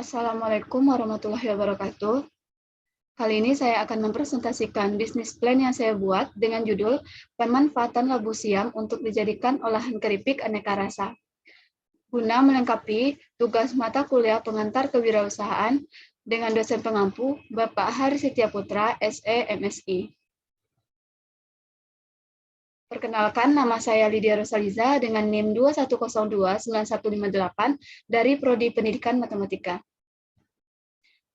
Assalamualaikum warahmatullahi wabarakatuh. Kali ini saya akan mempresentasikan bisnis plan yang saya buat dengan judul Pemanfaatan Labu Siam untuk dijadikan olahan keripik aneka rasa. Guna melengkapi tugas mata kuliah pengantar kewirausahaan dengan dosen pengampu Bapak Hari Setia Putra, SE, MSI. Perkenalkan, nama saya Lydia Rosaliza dengan NIM 21029158 dari Prodi Pendidikan Matematika.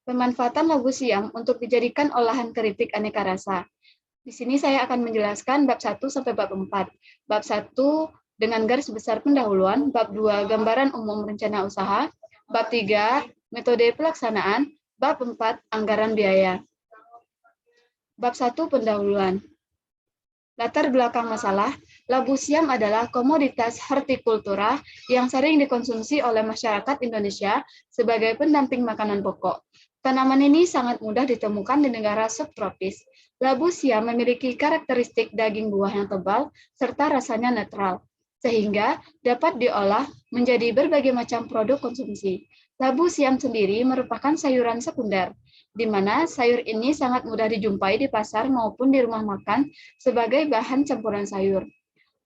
Pemanfaatan labu siam untuk dijadikan olahan keripik aneka rasa. Di sini saya akan menjelaskan bab 1 sampai bab 4. Bab 1 dengan garis besar pendahuluan, bab 2 gambaran umum rencana usaha, bab 3 metode pelaksanaan, bab 4 anggaran biaya. Bab 1 pendahuluan. Latar belakang masalah, labu siam adalah komoditas hortikultura yang sering dikonsumsi oleh masyarakat Indonesia sebagai pendamping makanan pokok. Tanaman ini sangat mudah ditemukan di negara subtropis. Labu siam memiliki karakteristik daging buah yang tebal serta rasanya netral, sehingga dapat diolah menjadi berbagai macam produk konsumsi. Labu siam sendiri merupakan sayuran sekunder, di mana sayur ini sangat mudah dijumpai di pasar maupun di rumah makan sebagai bahan campuran sayur.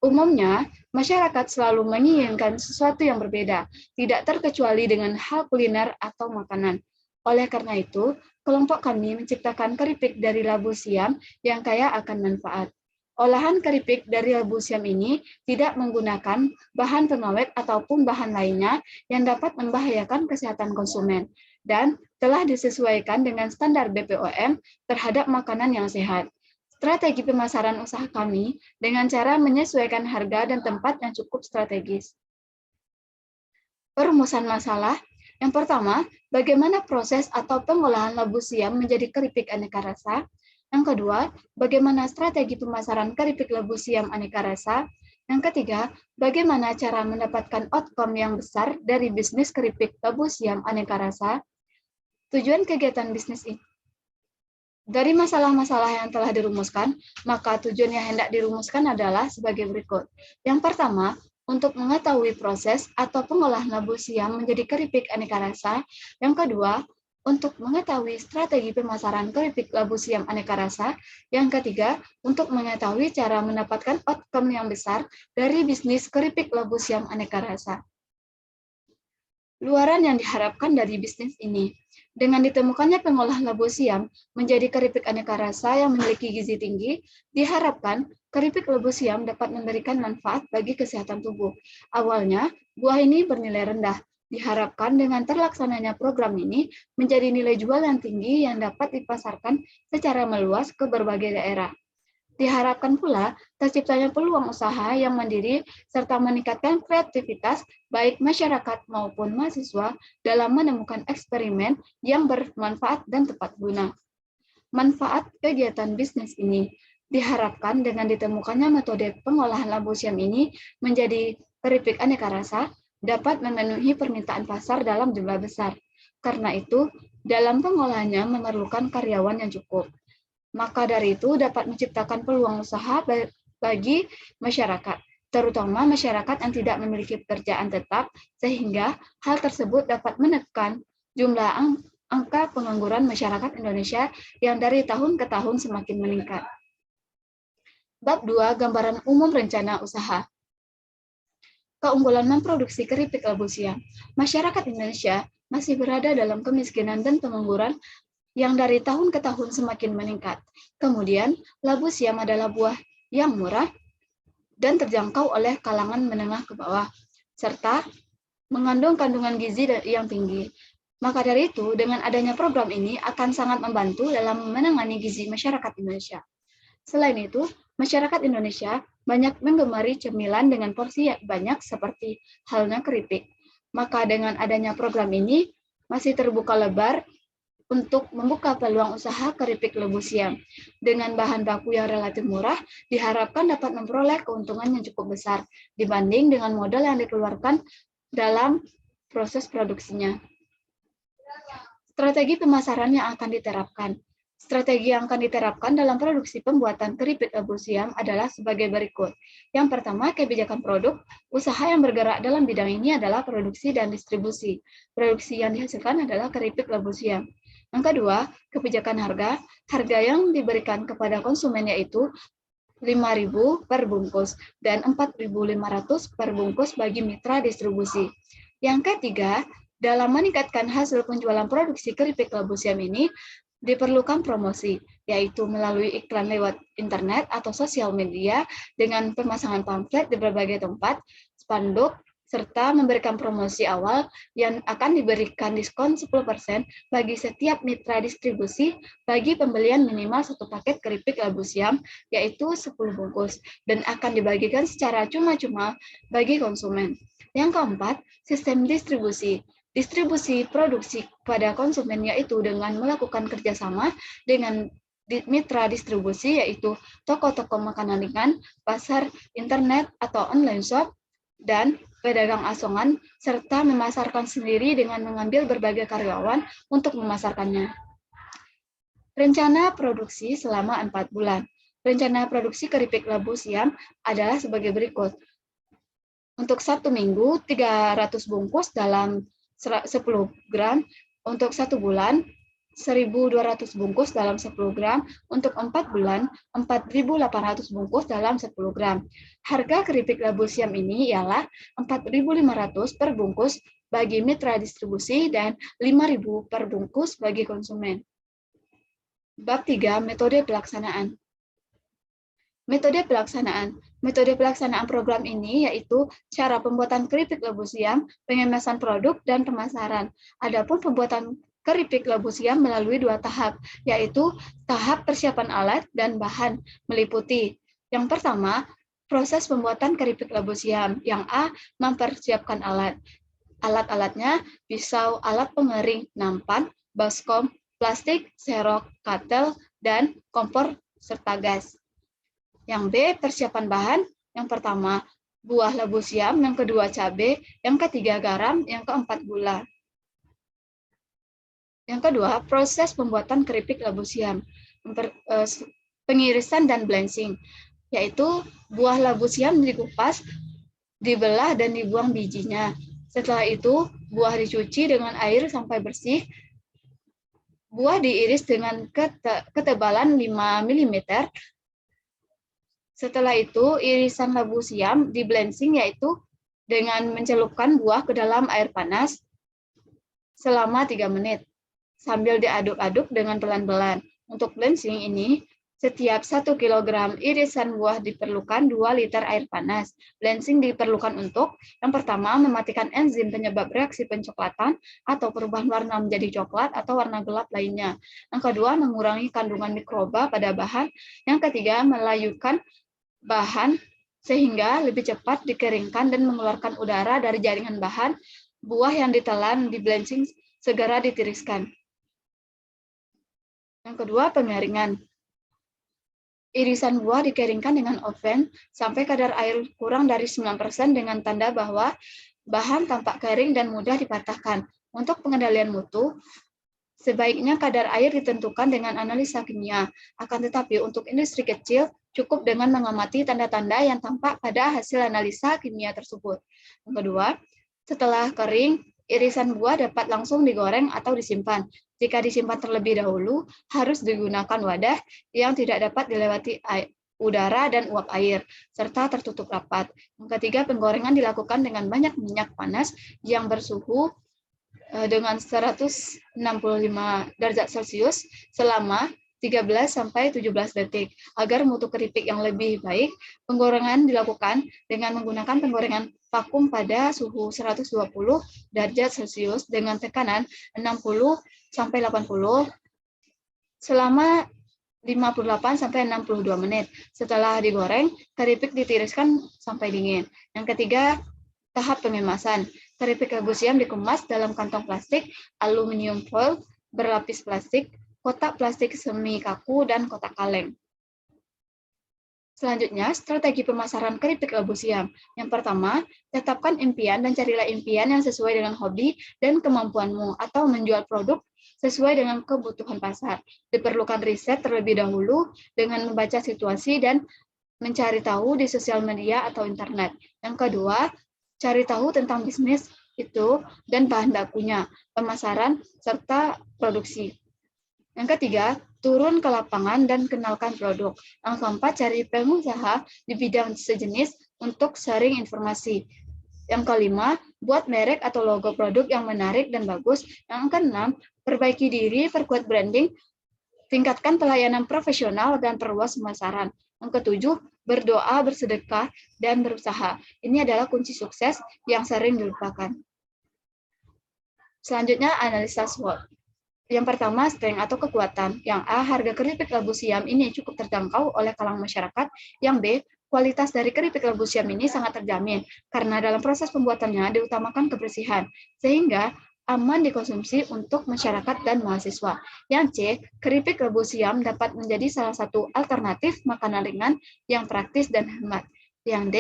Umumnya, masyarakat selalu menginginkan sesuatu yang berbeda, tidak terkecuali dengan hal kuliner atau makanan. Oleh karena itu, kelompok kami menciptakan keripik dari labu siam yang kaya akan manfaat. Olahan keripik dari labu siam ini tidak menggunakan bahan pengawet ataupun bahan lainnya yang dapat membahayakan kesehatan konsumen, dan telah disesuaikan dengan standar BPOM terhadap makanan yang sehat. Strategi pemasaran usaha kami dengan cara menyesuaikan harga dan tempat yang cukup strategis. Perumusan masalah. Yang pertama, bagaimana proses atau pengolahan labu siam menjadi keripik aneka rasa. Yang kedua, bagaimana strategi pemasaran keripik labu siam aneka rasa. Yang ketiga, bagaimana cara mendapatkan outcome yang besar dari bisnis keripik labu siam aneka rasa. Tujuan kegiatan bisnis ini. Dari masalah-masalah yang telah dirumuskan, maka tujuan yang hendak dirumuskan adalah sebagai berikut. Yang pertama, untuk mengetahui proses atau pengolahan labu siam menjadi keripik aneka rasa. Yang kedua, untuk mengetahui strategi pemasaran keripik labu siam aneka rasa. Yang ketiga, untuk mengetahui cara mendapatkan outcome yang besar dari bisnis keripik labu siam aneka rasa. Luaran yang diharapkan dari bisnis ini. Dengan ditemukannya pengolahan labu siam menjadi keripik aneka rasa yang memiliki gizi tinggi, diharapkan keripik labu siam dapat memberikan manfaat bagi kesehatan tubuh. Awalnya, buah ini bernilai rendah. Diharapkan dengan terlaksananya program ini menjadi nilai jual yang tinggi yang dapat dipasarkan secara meluas ke berbagai daerah. Diharapkan pula terciptanya peluang usaha yang mandiri serta meningkatkan kreativitas baik masyarakat maupun mahasiswa dalam menemukan eksperimen yang bermanfaat dan tepat guna. Manfaat kegiatan bisnis ini diharapkan dengan ditemukannya metode pengolahan labu siam ini menjadi keripik aneka rasa dapat memenuhi permintaan pasar dalam jumlah besar. Karena itu, dalam pengolahannya memerlukan karyawan yang cukup. Maka dari itu dapat menciptakan peluang usaha bagi masyarakat, terutama masyarakat yang tidak memiliki pekerjaan tetap, sehingga hal tersebut dapat menekan jumlah angka pengangguran masyarakat Indonesia yang dari tahun ke tahun semakin meningkat. Bab 2, gambaran umum rencana usaha. Keunggulan memproduksi keripik labu siam. Masyarakat Indonesia masih berada dalam kemiskinan dan pengangguran yang dari tahun ke tahun semakin meningkat. Kemudian, labu siam adalah buah yang murah dan terjangkau oleh kalangan menengah ke bawah, serta mengandung kandungan gizi yang tinggi. Maka dari itu, dengan adanya program ini akan sangat membantu dalam menangani gizi masyarakat Indonesia. Selain itu, masyarakat Indonesia banyak menggemari cemilan dengan porsi banyak seperti halnya keripik. Maka dengan adanya program ini, masih terbuka lebar untuk membuka peluang usaha keripik labu siam. Dengan bahan baku yang relatif murah, diharapkan dapat memperoleh keuntungan yang cukup besar dibanding dengan modal yang dikeluarkan dalam proses produksinya. Strategi pemasaran yang akan diterapkan. Strategi yang akan diterapkan dalam produksi pembuatan keripik labu siam adalah sebagai berikut. Yang pertama, kebijakan produk. Usaha yang bergerak dalam bidang ini adalah produksi dan distribusi. Produksi yang dihasilkan adalah keripik labu siam. Yang kedua, kebijakan harga. Harga yang diberikan kepada konsumen yaitu 5.000 per bungkus dan 4.500 per bungkus bagi mitra distribusi. Yang ketiga, dalam meningkatkan hasil penjualan produksi keripik labu siam ini, diperlukan promosi, yaitu melalui iklan lewat internet atau sosial media dengan pemasangan pamflet di berbagai tempat, spanduk, serta memberikan promosi awal yang akan diberikan diskon 10% bagi setiap mitra distribusi bagi pembelian minimal 1 paket keripik labu siam, yaitu 10 bungkus, dan akan dibagikan secara cuma-cuma bagi konsumen. Yang keempat, sistem distribusi. Distribusi produksi pada konsumen yaitu dengan melakukan kerjasama dengan mitra distribusi yaitu toko-toko makanan ringan, pasar internet atau online shop, dan pedagang asongan, serta memasarkan sendiri dengan mengambil berbagai karyawan untuk memasarkannya. Rencana produksi selama 4 bulan. Rencana produksi keripik labu siam adalah sebagai berikut. Untuk 1 minggu, 300 bungkus dalam 10 gram, untuk 1 bulan, 1.200 bungkus dalam 10 gram, untuk 4 bulan, 4.800 bungkus dalam 10 gram. Harga keripik labu siam ini ialah 4.500 per bungkus bagi mitra distribusi dan 5.000 per bungkus bagi konsumen. Bab 3, metode pelaksanaan. Metode pelaksanaan. Metode pelaksanaan program ini yaitu cara pembuatan keripik labu siam, pengemasan produk, dan pemasaran. Adapun pembuatan keripik labu siam melalui 2 tahap, yaitu tahap persiapan alat dan bahan, meliputi. Yang pertama, proses pembuatan keripik labu siam. Yang A, mempersiapkan alat. Alat-alatnya pisau, alat pengering, nampan, baskom, plastik, serok, katel, dan kompor serta gas. Yang B, persiapan bahan. Yang pertama, buah labu siam. Yang kedua, cabai. Yang ketiga, garam. Yang keempat, gula. Yang kedua, proses pembuatan keripik labu siam. Pengirisan dan blanching, yaitu buah labu siam dikupas, dibelah, dan dibuang bijinya. Setelah itu, buah dicuci dengan air sampai bersih. Buah diiris dengan ketebalan 5 mm. Setelah itu, irisan labu siam di blanching, yaitu dengan mencelupkan buah ke dalam air panas selama 3 menit, sambil diaduk-aduk dengan pelan-pelan. Untuk blanching ini, setiap 1 kg irisan buah diperlukan 2 liter air panas. Blanching diperlukan untuk, yang pertama, mematikan enzim penyebab reaksi pencoklatan atau perubahan warna menjadi coklat atau warna gelap lainnya. Yang kedua, mengurangi kandungan mikroba pada bahan. Yang ketiga, melayukan bahan sehingga lebih cepat dikeringkan dan mengeluarkan udara dari jaringan bahan. Buah yang ditelan di blanching segera ditiriskan. Yang kedua, pengeringan. Irisan buah dikeringkan dengan oven sampai kadar air kurang dari 9% dengan tanda bahwa bahan tampak kering dan mudah dipatahkan. Untuk pengendalian mutu, sebaiknya kadar air ditentukan dengan analisa kimia. Akan tetapi untuk industri kecil, cukup dengan mengamati tanda-tanda yang tampak pada hasil analisa kimia tersebut. Yang kedua, setelah kering, irisan buah dapat langsung digoreng atau disimpan. Jika disimpan terlebih dahulu, harus digunakan wadah yang tidak dapat dilewati udara dan uap air, serta tertutup rapat. Yang ketiga, penggorengan dilakukan dengan banyak minyak panas yang bersuhu dengan 165 derajat Celcius selama 13-17 detik. Agar mutu keripik yang lebih baik, penggorengan dilakukan dengan menggunakan penggorengan vakum pada suhu 120 derajat Celcius dengan tekanan 60-80 selama 58-62 menit. Setelah digoreng, keripik ditiriskan sampai dingin. Yang ketiga, tahap pengemasan. Keripik labu siam dikemas dalam kantong plastik, aluminium foil, berlapis plastik, kotak plastik semi kaku, dan kotak kaleng. Selanjutnya, strategi pemasaran keripik labu siam. Yang pertama, tetapkan impian dan carilah impian yang sesuai dengan hobi dan kemampuanmu, atau menjual produk sesuai dengan kebutuhan pasar. Diperlukan riset terlebih dahulu dengan membaca situasi dan mencari tahu di sosial media atau internet. Yang kedua, cari tahu tentang bisnis itu dan bahan bakunya, pemasaran, serta produksi. Yang ketiga, turun ke lapangan dan kenalkan produk. Yang keempat, cari pengusaha di bidang sejenis untuk sharing informasi. Yang kelima, buat merek atau logo produk yang menarik dan bagus. Yang keenam, perbaiki diri, perkuat branding, tingkatkan pelayanan profesional, dan perluas pemasaran. Yang ketujuh, berdoa, bersedekah, dan berusaha. Ini adalah kunci sukses yang sering dilupakan. Selanjutnya, analisa SWOT. Yang pertama, strength atau kekuatan. Yang A, harga keripik labu siam ini cukup terjangkau oleh kalangan masyarakat. Yang B, kualitas dari keripik labu siam ini sangat terjamin, karena dalam proses pembuatannya diutamakan kebersihan, sehingga aman dikonsumsi untuk masyarakat dan mahasiswa. Yang C, keripik labu siam dapat menjadi salah satu alternatif makanan ringan yang praktis dan hemat. Yang D,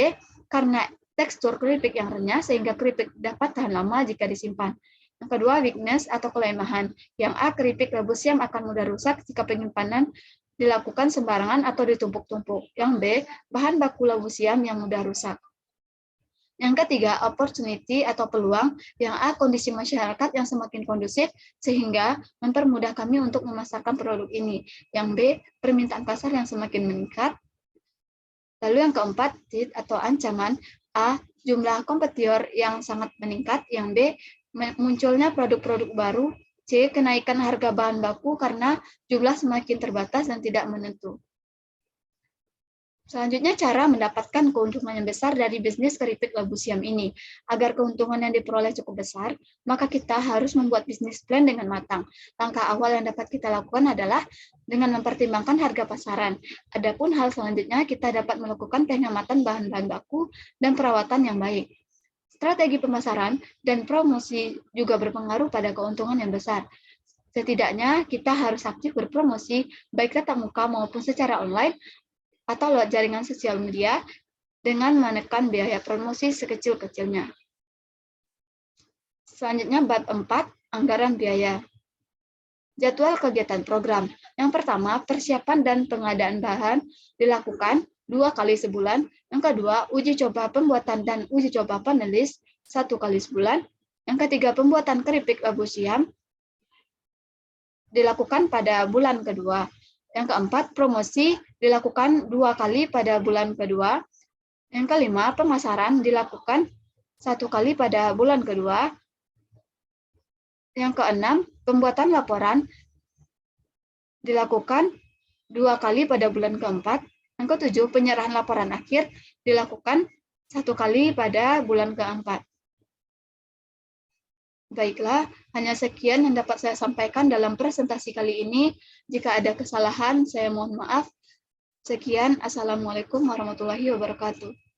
karena tekstur keripik yang renyah, sehingga keripik dapat tahan lama jika disimpan. Yang kedua, weakness atau kelemahan. Yang A, keripik labu siam akan mudah rusak jika penyimpanan dilakukan sembarangan atau ditumpuk-tumpuk. Yang B, bahan baku labu siam yang mudah rusak. Yang ketiga, opportunity atau peluang. Yang A, kondisi masyarakat yang semakin kondusif sehingga mempermudah kami untuk memasarkan produk ini. Yang B, permintaan pasar yang semakin meningkat. Lalu yang keempat, threat atau ancaman. A, jumlah kompetitor yang sangat meningkat. Yang B, munculnya produk-produk baru. C, kenaikan harga bahan baku karena jumlah semakin terbatas dan tidak menentu. Selanjutnya, cara mendapatkan keuntungan yang besar dari bisnis keripik labu siam ini. Agar keuntungan yang diperoleh cukup besar, maka kita harus membuat bisnis plan dengan matang. Langkah awal yang dapat kita lakukan adalah dengan mempertimbangkan harga pasaran. Adapun hal selanjutnya, kita dapat melakukan penghematan bahan-bahan baku dan perawatan yang baik. Strategi pemasaran dan promosi juga berpengaruh pada keuntungan yang besar. Setidaknya kita harus aktif berpromosi, baik tatap muka maupun secara online atau lewat jaringan sosial media dengan menekan biaya promosi sekecil-kecilnya. Selanjutnya, bab 4, anggaran biaya. Jadwal kegiatan program. Yang pertama, persiapan dan pengadaan bahan dilakukan 2 kali sebulan. Yang kedua, uji coba pembuatan dan uji coba panelis 1 kali sebulan. Yang ketiga, pembuatan keripik labu siam dilakukan pada bulan kedua. Yang keempat, promosi dilakukan 2 kali pada bulan kedua. Yang kelima, pemasaran dilakukan 1 kali pada bulan kedua. Yang keenam, pembuatan laporan dilakukan 2 kali pada bulan keempat. Yang ketujuh, penyerahan laporan akhir dilakukan 1 kali pada bulan keempat. Baiklah, hanya sekian yang dapat saya sampaikan dalam presentasi kali ini. Jika ada kesalahan, saya mohon maaf. Sekian, Assalamualaikum warahmatullahi wabarakatuh.